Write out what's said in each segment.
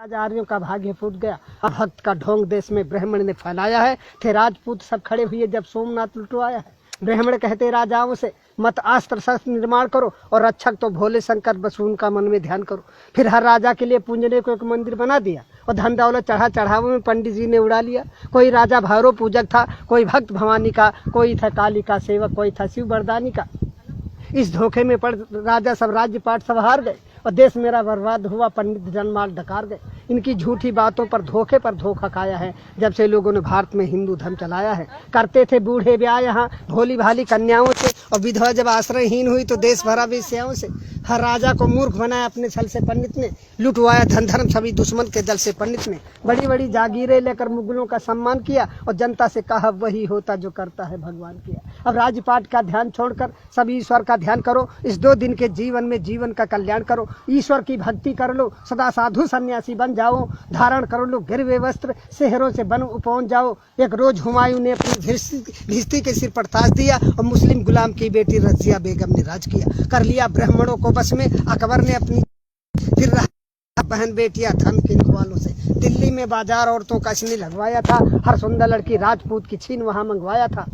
राजारियों का भाग्य फूट गया। भक्त का ढोंग देश में ब्राह्मण ने फैलाया है। थे राजपूत सब खड़े हुए जब सोमनाथ लुटवाया है। ब्राह्मण कहते राजाओं से मत अस्त्र शस्त्र निर्माण करो और रक्षक तो भोले शंकर बस उनका मन में ध्यान करो। फिर हर राजा के लिए पूजने को एक मंदिर बना दिया और धन दौलत चढ़ावों में पंडित जी ने उड़ा लिया। कोई राजा भैरव पूजक था, कोई भक्त भवानी का, कोई था काली का सेवक, कोई था शिव बरदानी का। इस धोखे में पड़ राजा सब राज्य पाट सब हार गए और देश मेरा बर्बाद हुआ। पंडित जनमाल डकार गए। इनकी झूठी बातों पर धोखा खाया है जब से लोगों ने भारत में हिंदू धर्म चलाया है। करते थे बूढ़े ब्याह यहाँ भोली भाली कन्याओं से और विधवा जब आश्रयहीन हुई तो देश भरा वेश्याओं से। हर राजा को मूर्ख बनाया अपने छल से पंडित ने। लुटवाया धन धर्म सभी दुश्मन के दल से पंडित ने। बड़ी बड़ी जागीरें लेकर मुगलों का सम्मान किया और जनता से कहा वही होता जो करता है भगवान किया। अब राजपाट का ध्यान छोड़कर सब ईश्वर का ध्यान करो। इस 2 दिन के जीवन में जीवन का कल्याण करो। ईश्वर की भक्ति कर लो, सदा साधु सन्यासी बन जाओ। धारण कर लो गिरवे वस्त्र, शहरों से बन पहुंच जाओ। एक रोज हुमायूं ने अपनी भिस्ती के सिर पर ताज दिया और मुस्लिम गुलाम की बेटी रजिया बेगम ने राज किया। कर लिया ब्राह्मणों को बस में। अकबर ने अपनी फिर बहन बेटियां धन किन वालों से। दिल्ली में बाजार औरतों का इसने लगवाया था। हर सुंदर लड़की राजपूत की छीन वहां मंगवाया था।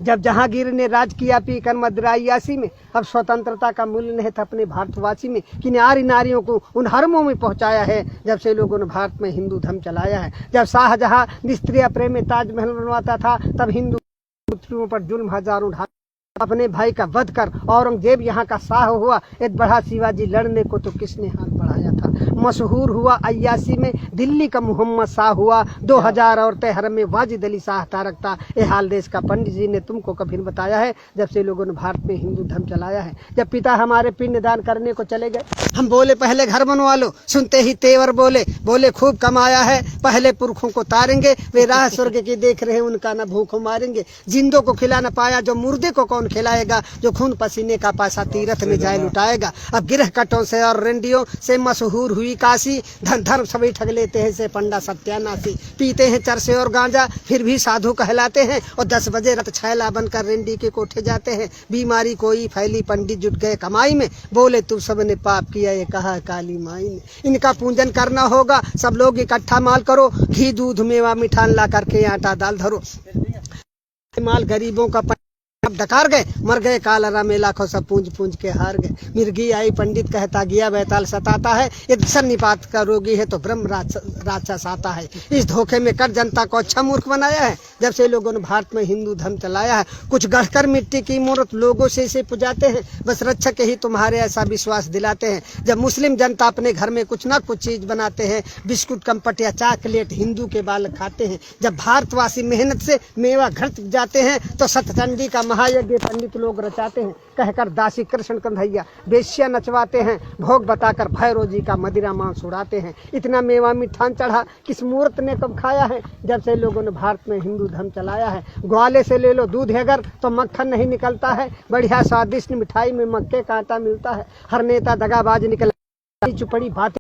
जब जहांगीर ने राज किया पीकर मदरायासी में, अब स्वतंत्रता का मूल्य नहीं था अपने भारतवासी में। कि नारियों को उन हरमों में पहुंचाया है जब से लोगों ने भारत में हिंदू धर्म चलाया है। जब शाहजहां निस्त्रिय प्रेम में ताजमहल बनवाता था तब हिंदू पुत्रियों पर जुल्म हजारों ढा अपने भाई का वध कर औरंगजेब यहाँ का शाह हुआ। एक बड़ा शिवाजी लड़ने को तो किसने हाथ बढ़ाया था। मशहूर हुआ अय्यासी में दिल्ली का मोहम्मद शाह हुआ। 2000 औरतें हरम में वाजिद अली शाह तारकता। ये हाल देश का पंडित जी ने तुमको कभी बताया है जब से लोगों ने भारत में हिंदू धर्म चलाया है। जब पिता हमारे पिंड दान करने को चले गए हम बोले पहले घर बनवा लो। सुनते ही तेवर बोले खूब कमाया है पहले पुरखों को तारेंगे। वे राह स्वर्ग की देख रहे उनका न भूखों मारेंगे। जिंदों को खिला न पाया जो मुर्दे को कौन खिलाएगा। जो खून पसीने का पैसा तीरथ में जाए लुटाएगा। अब गिरह कटों से और रेंडियों से मशहूर हुई काशी। धन धर्म सभी ठग लेते हैं से पंडा सत्यानाशी। पीते हैं चरसे और गांजा फिर भी साधु कहलाते हैं और 10 बजे रत छैला बनकर रेंडी के कोठे जाते हैं। बीमारी कोई फैली पंडित जुट गए कमाई में। बोले तुम सबने पाप किया ये कहा काली माई ने। इनका पूजन करना होगा सब लोग इकट्ठा माल करो। घी दूध मेवा मिठान ला करके आटा दाल धरो। माल गरीबों का डकार गए मर गए कालरा में लाखों सब पूंज के हार गए। मिर्गी आई पंडित कहता गया बैताल सताता है। ये सन्निपात का रोगी है तो ब्रह्म राक्षस आता है। इस धोखे में कर जनता को अच्छा मूर्ख बनाया है जब से लोगों ने भारत में हिंदू धर्म चलाया है। कुछ गढ़कर मिट्टी की मूर्त लोगों से इसे पुजाते हैं। बस रक्षक ही तुम्हारे ऐसा विश्वास दिलाते हैं। जब मुस्लिम जनता अपने घर में कुछ ना कुछ चीज बनाते हैं बिस्कुट कम्पट या चॉकलेट हिंदू के बालक खाते हैं। जब भारतवासी मेहनत से मेवा घट जाते हैं तो सतचंडी का महायज्ञ पंडित लोग रचाते हैं। कहकर दासी कृष्ण कन्हैया बेश्या नचवाते हैं। भोग बताकर भैरव जी का मदिरा मांस उड़ाते हैं। इतना मेवा मिठान चढ़ा किस मूर्त ने कब खाया है जब से लोगों ने भारत में हिंदू धर्म चलाया है। ग्वाले से ले लो दूध अगर तो मक्खन नहीं निकलता है। बढ़िया स्वादिष्ट मिठाई में मक्के का आटा मिलता है। हर नेता दगाबाज निकला चुपड़ी बातें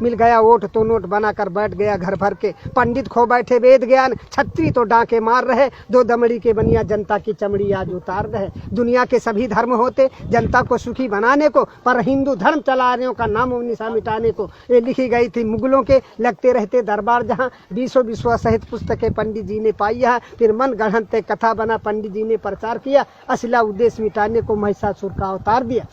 मिल गया वोट तो नोट बनाकर बैठ गया घर भर के। पंडित खो बैठे वेद ज्ञान छत्री तो डांके मार रहे। 2 दमड़ी के बनिया जनता की चमड़ी आज उतार रहे। दुनिया के सभी धर्म होते जनता को सुखी बनाने को पर हिंदू धर्म चलाने का नाम निशा मिटाने को। ये लिखी गई थी मुगलों के लगते रहते दरबार जहाँ 20 विश्व सहित पुस्तकें पंडित जी ने पाई है। फिर मन गढ़ंते कथा बना पंडित जी ने प्रचार किया। असला उद्देश्य मिटाने को महिषासुर का अवतार दिया।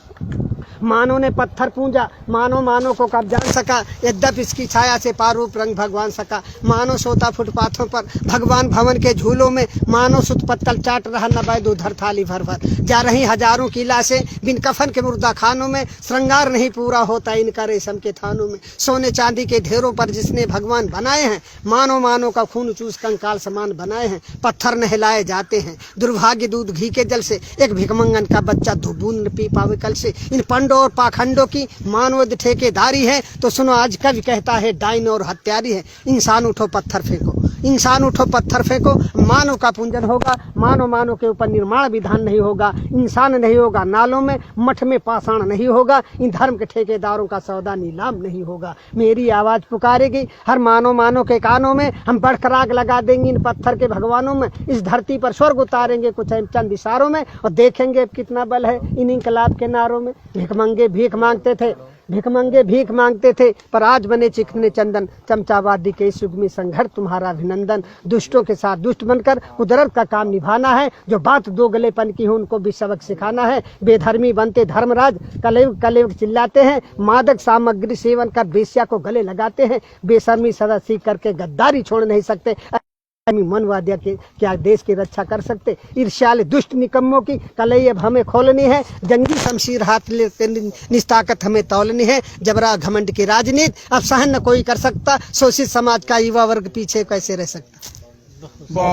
मानव ने पत्थर पूजा मानो को कब जान सका। यद्यप इसकी छाया से पारूप रंग भगवान सका। मानो सोता फुटपाथों पर भगवान भवन के झूलों में। मानो सुत पत्तल चाट रहा न बैद उधर थाली भर भर। जा रही हजारों की लाशें बिन कफन के मुर्दा खानों में। श्रृंगार नहीं पूरा होता इनका रेशम के थानों में। सोने चांदी के ढेरों पर जिसने भगवान बनाए हैं। मानो का खून चूस कंकाल समान बनाए हैं। पत्थर नहलाए जाते हैं दुर्भाग्य दूध घी के जल से। एक भिकमंगन का बच्चा धुबून पी पावे कल से। इन पंडों और पाखंडों की मानव ठेकेदारी है तो सुनो आज कवि कहता है डाइन और हत्यारी है। इंसान उठो पत्थर फेंको इंसान उठो पत्थर फेंको। मानव का पूजन होगा मानव के ऊपर निर्माण विधान नहीं होगा। इंसान नहीं होगा नालों में मठ में पाषाण नहीं होगा। इन धर्म के ठेकेदारों का सौदा नीलाम नहीं होगा। मेरी आवाज पुकारेगी हर मानव के कानों में। हम बढ़कर आग लगा देंगे इन पत्थर के भगवानों में। इस धरती पर स्वर्ग उतारेंगे कुछ चंद इशारों में और देखेंगे कितना बल है इन इनकलाब के नारों में। भीख मांगते थे भिखमंगे भीख मांगते थे पर आज बने चिकने चंदन। चमचावादी के इस युग में संघर्ष तुम्हारा अभिनंदन। दुष्टों के साथ दुष्ट बनकर कुदरत का काम निभाना है। जो बात दो गलेपन की हो उनको भी सबक सिखाना है। बेधर्मी बनते धर्मराज कलयुग कलयुग चिल्लाते हैं। मादक सामग्री सेवन कर बेश्या को गले लगाते हैं। बेशर्मी सदा सीख करके गद्दारी छोड़ नहीं सकते। मनवादिया के क्या देश की रक्षा कर सकते। ईर्ष्याले दुष्ट निकम्मों की कलई अब हमें खोलनी है। जंगी शमशीर हाथ लेते निस्ताकत हमें तौलनी है। जबरा घमंड की राजनीति अब सहन न कोई कर सकता। शोषित समाज का युवा वर्ग पीछे कैसे रह सकता।